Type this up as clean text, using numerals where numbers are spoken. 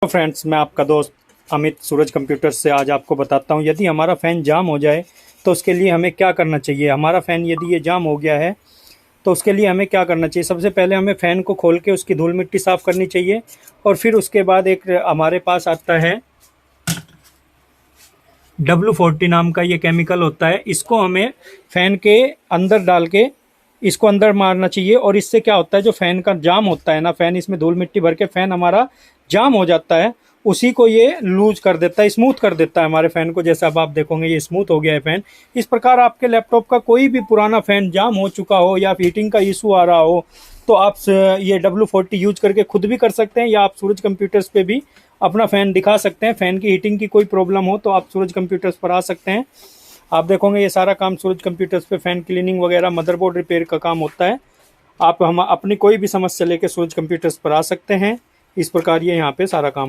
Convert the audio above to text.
तो फ्रेंड्स, मैं आपका दोस्त अमित सूरज कंप्यूटर से आज आपको बताता हूं यदि हमारा फ़ैन जाम हो जाए तो उसके लिए हमें क्या करना चाहिए। हमारा फ़ैन यदि ये जाम हो गया है तो उसके लिए हमें क्या करना चाहिए। सबसे पहले हमें फ़ैन को खोल के उसकी धूल मिट्टी साफ़ करनी चाहिए और फिर उसके बाद एक हमारे पास आता है W40 नाम का ये केमिकल होता है। इसको हमें फ़ैन के अंदर डाल के इसको अंदर मारना चाहिए और इससे क्या होता है, जो फ़ैन का जाम होता है ना, फ़ैन इसमें धूल मिट्टी भर के फ़ैन हमारा जाम हो जाता है, उसी को ये लूज कर देता है, स्मूथ कर देता है हमारे फ़ैन को। जैसा अब आप देखोगे ये स्मूथ हो गया है फ़ैन। इस प्रकार आपके लैपटॉप का कोई भी पुराना फ़ैन जाम हो चुका हो या हीटिंग का इशू आ रहा हो तो आप ये W40 यूज करके खुद भी कर सकते हैं या आप सूरज कंप्यूटर्स पे भी अपना फ़ैन दिखा सकते हैं। फ़ैन की हीटिंग की कोई प्रॉब्लम हो तो आप सूरज कंप्यूटर्स पर आ सकते हैं। आप देखोगे ये सारा काम सूरज कंप्यूटर्स पे फ़ैन क्लीनिंग वगैरह, मदरबोर्ड रिपेयर का काम होता है। आप हम अपनी कोई भी समस्या लेके सूरज कंप्यूटर्स पर आ सकते हैं। इस प्रकार ये यहाँ पे सारा काम होता है।